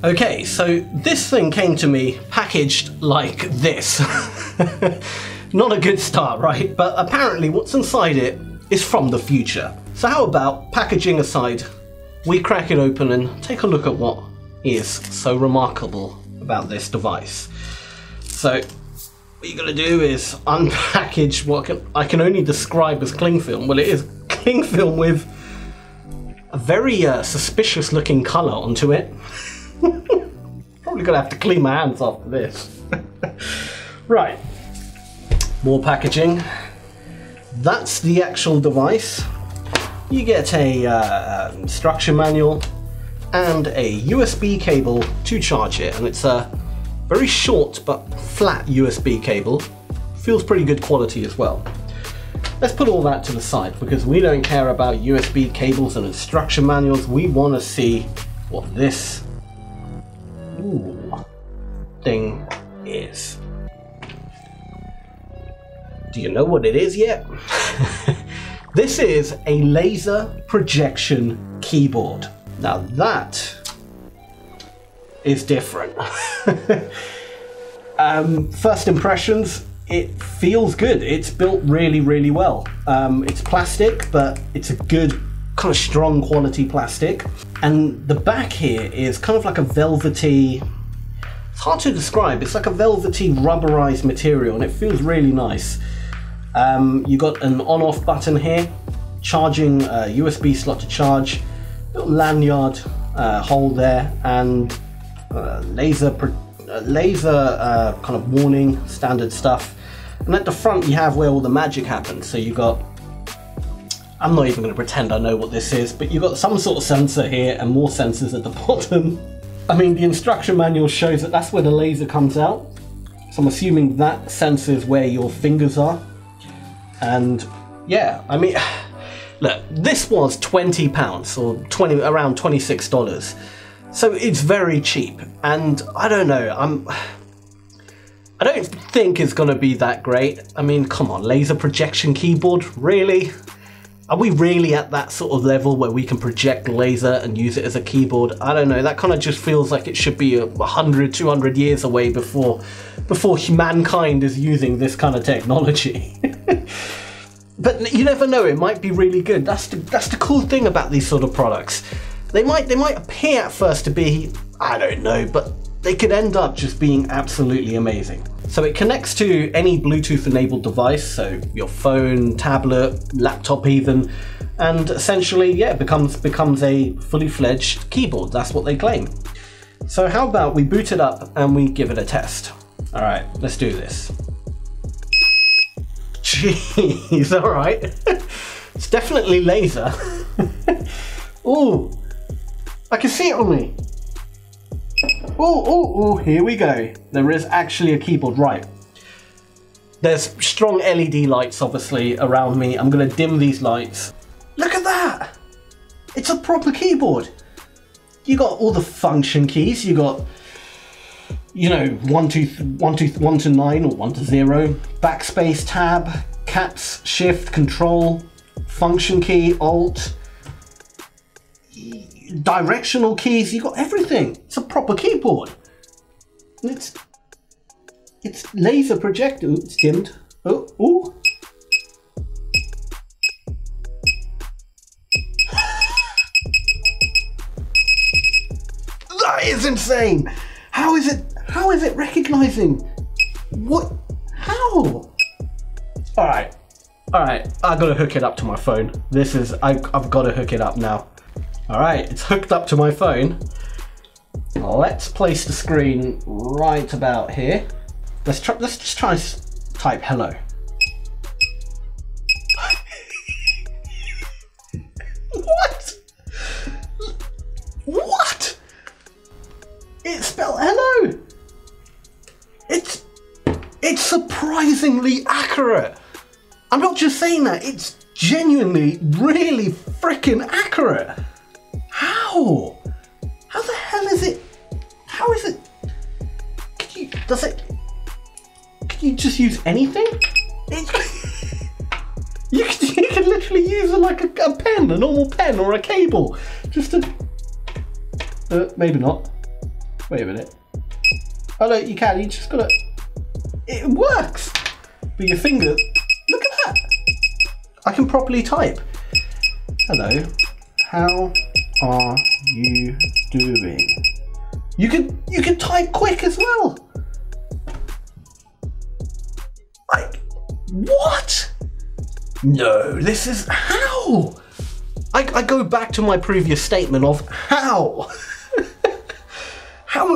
Okay, so this thing came to me packaged like this. Not a good start, right? But apparently what's inside it is from the future. So how about, packaging aside, we crack it open and take a look at what is so remarkable about this device. So what you're gonna do is unpackage what I can only describe as cling film. Well, it is cling film with a very suspicious looking color onto it. Probably gonna have to clean my hands after this. Right, more packaging. That's the actual device. You get a instruction manual and a USB cable to charge it, and it's a very short but flat USB cable. Feels pretty good quality as well. Let's put all that to the side because we don't care about USB cables and instruction manuals. We want to see what this thing is. Do you know what it is yet? This is a laser projection keyboard. Now that is different. First impressions, it feels good. It's built really, really well. It's plastic, but it's a good, kind of strong quality plastic. And the back here is kind of like a velvety, it's hard to describe. It's like a velvety rubberized material and it feels really nice. You got an on-off button here, charging USB slot to charge, little lanyard hole there, and laser kind of warning, standard stuff. And at the front you have where all the magic happens. So you got, I'm not even going to pretend I know what this is, but you've got some sort of sensor here and more sensors at the bottom. I mean, the instruction manual shows that that's where the laser comes out. So I'm assuming that senses where your fingers are. And yeah, I mean, look, this was £20 or around $26. So it's very cheap. And I don't know, I don't think it's gonna be that great. I mean, come on, laser projection keyboard, really? Are we really at that sort of level where we can project laser and use it as a keyboard? I don't know, that kind of just feels like it should be 100, 200 years away before mankind is using this kind of technology. But you never know, it might be really good. That's the cool thing about these sort of products. They might appear at first to be, I don't know, but they could end up just being absolutely amazing. So it connects to any Bluetooth enabled device, so your phone, tablet, laptop even, and essentially, yeah, it becomes a fully fledged keyboard. That's what they claim. So how about we boot it up and we give it a test? All right, let's do this. Jeez, all right. It's definitely laser. Ooh, I can see it on me. Oh, here we go. There is actually a keyboard, right. There's strong LED lights obviously around me. I'm gonna dim these lights. Look at that. It's a proper keyboard. You got all the function keys. You got, you know, 1 to 9 or 1 to 0, backspace, tab, caps, shift, control, function key, alt, directional keys. You got everything. It's a proper keyboard. And it's laser projected. Ooh, it's dimmed. Oh. That is insane. How is it recognizing? What? How? All right, I gotta hook it up to my phone. I've gotta hook it up now. All right, it's hooked up to my phone. Let's place the screen right about here. Let's just try and type hello. What? It spelled hello. It's surprisingly accurate. I'm not just saying that, it's genuinely really freaking accurate. How? How the hell is it? How is it? Can you just use anything? You can literally use it like a pen, a normal pen or a cable. Just to, maybe not. Wait a minute. Oh no, you can, you just gotta, it works! But your finger, look at that! I can properly type. Hello, how are you doing? You can type quick as well! What? No, this is, how? I go back to my previous statement of how?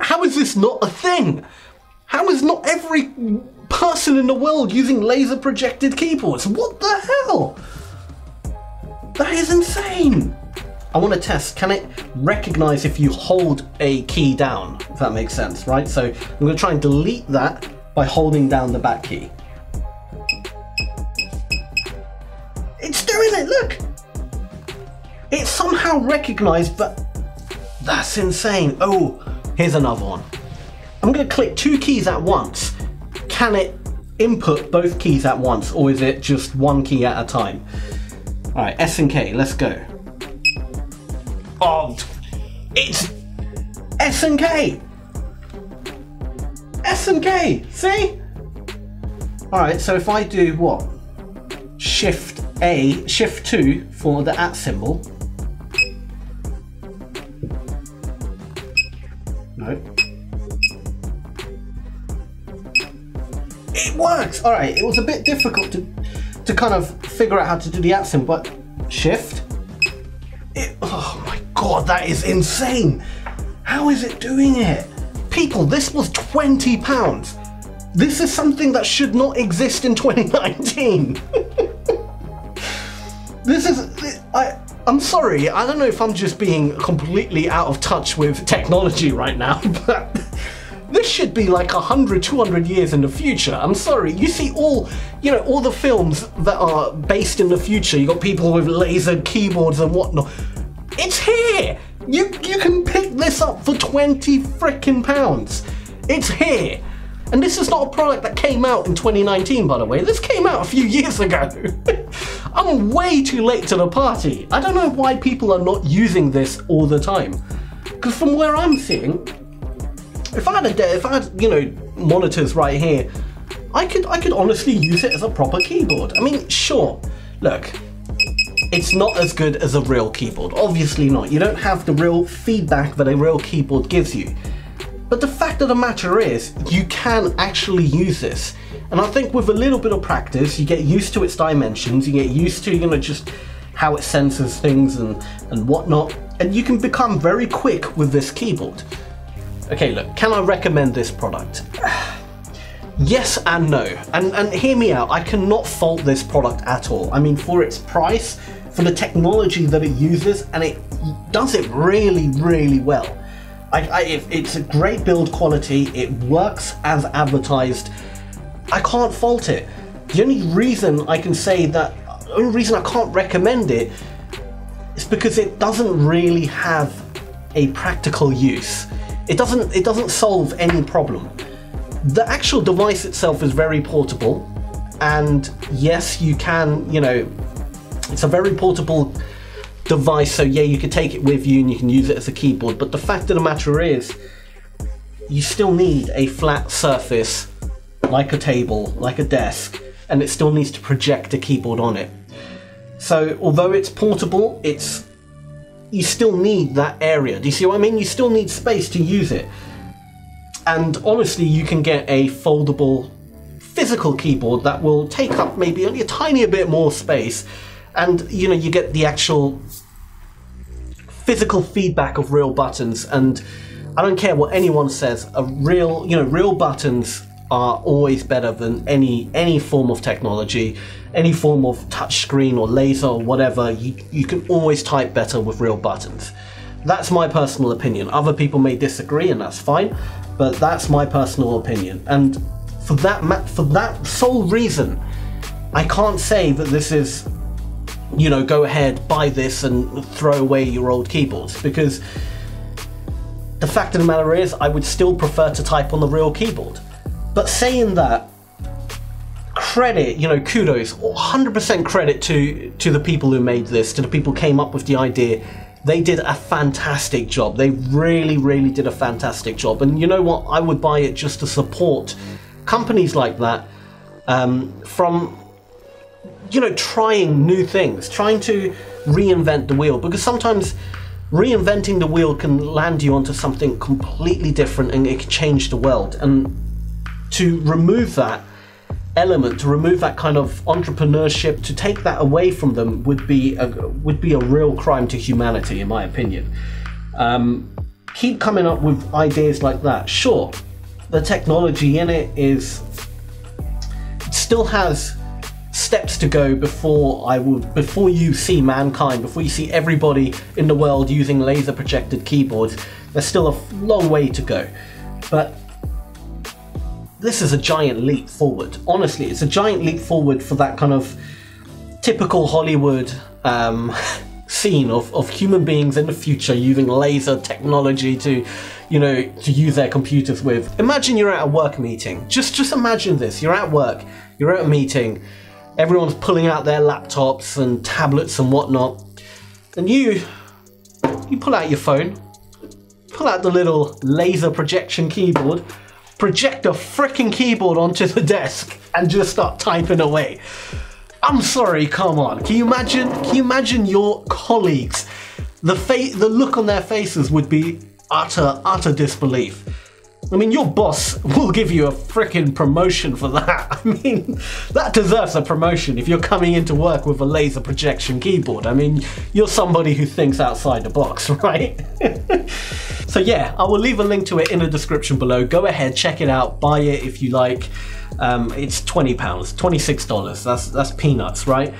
How is this not a thing? How is not every person in the world using laser projected keyboards? What the hell? That is insane. I want to test, can it recognize if you hold a key down, if that makes sense, right? So I'm going to try and delete that by holding down the back key. It's doing it, look! It's somehow recognized, but that's insane. Oh, here's another one. I'm going to click 2 keys at once. Can it input both keys at once, or is it just 1 key at a time? All right, S and K, let's go. Oh, it's S and K. S and K, see? All right, so if I do what? Shift A, Shift 2 for the @ symbol. No. It works! All right, it was a bit difficult to kind of figure out how to do the @ symbol, but Shift. Oh my God, that is insane! How is it doing it? People, this was £20. This is something that should not exist in 2019. I'm sorry, I don't know if I'm just being completely out of touch with technology right now, but this should be like 100, 200 years in the future. I'm sorry, you see all the films that are based in the future, you got people with laser keyboards and whatnot. It's here! You can pick this up for 20 frickin' pounds. It's here. And this is not a product that came out in 2019, by the way. This came out a few years ago. I'm way too late to the party. I don't know why people are not using this all the time. Because from where I'm seeing, if I had monitors right here, I could honestly use it as a proper keyboard. I mean, sure, look, it's not as good as a real keyboard. Obviously not. You don't have the real feedback that a real keyboard gives you. But the fact of the matter is, you can actually use this. And I think with a little bit of practice, you get used to its dimensions, you get used to, just how it senses things and whatnot, and you can become very quick with this keyboard. Okay, look, can I recommend this product? Yes and no. And hear me out, I cannot fault this product at all. I mean, for its price, for the technology that it uses, and it does it really, really well. It's a great build quality, it works as advertised. I can't fault it. The only reason I can say that, the only reason I can't recommend it is because it doesn't really have a practical use. It doesn't solve any problem. The actual device itself is very portable, and yes, you can, it's a very portable device, so yeah, you can take it with you and you can use it as a keyboard, but the fact of the matter is, you still need a flat surface, like a table, like a desk, and it still needs to project a keyboard on it. So although it's portable, you still need that area. Do you see what I mean? You still need space to use it. And honestly, you can get a foldable physical keyboard that will take up maybe only a tiny bit more space, and you get the actual physical feedback of real buttons. And I don't care what anyone says, real buttons are always better than any form of technology, any form of touch screen or laser or whatever. You can always type better with real buttons. That's my personal opinion. Other people may disagree, and that's fine, but that's my personal opinion. And for that sole reason, I can't say that this is, go ahead, buy this and throw away your old keyboards, because the fact of the matter is, I would still prefer to type on the real keyboard. But saying that, credit, kudos, 100% credit to the people who made this, to the people who came up with the idea. They did a fantastic job. They really, really did a fantastic job. And you know what? I would buy it just to support companies like that from, you know, trying new things, trying to reinvent the wheel, because sometimes reinventing the wheel can land you onto something completely different and it can change the world. And to remove that element, to remove that kind of entrepreneurship, to take that away from them would be a real crime to humanity, in my opinion. Keep coming up with ideas like that. Sure, the technology in it still has steps to go before you see mankind, before you see everybody in the world using laser projected keyboards. There's still a long way to go, but this is a giant leap forward. Honestly, it's a giant leap forward for that kind of typical Hollywood scene of human beings in the future using laser technology to, you know, to use their computers with. Imagine you're at a work meeting. Just imagine this. You're at work, you're at a meeting, everyone's pulling out their laptops and tablets and whatnot, and you pull out your phone, pull out the little laser projection keyboard, project a frickin' keyboard onto the desk and just start typing away. I'm sorry, come on. Can you imagine your colleagues? The look on their faces would be utter disbelief. I mean, your boss will give you a frickin' promotion for that. I mean, that deserves a promotion if you're coming into work with a laser projection keyboard. I mean, you're somebody who thinks outside the box, right? So yeah, I will leave a link to it in the description below. Go ahead, check it out, buy it if you like. It's £20, $26. That's peanuts, right?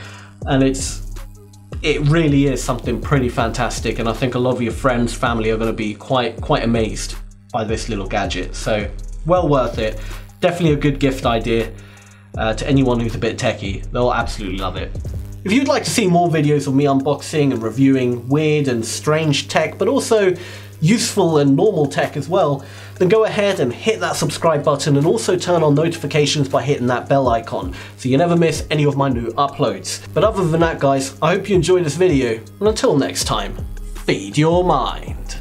And it really is something pretty fantastic, and I think a lot of your friends, family are going to be quite amazed by this little gadget. So well worth it. Definitely a good gift idea to anyone who's a bit techie. They'll absolutely love it. If you'd like to see more videos of me unboxing and reviewing weird and strange tech, but also useful and normal tech as well, then go ahead and hit that subscribe button and also turn on notifications by hitting that bell icon so you never miss any of my new uploads. But other than that, guys, I hope you enjoyed this video, and until next time, feed your mind.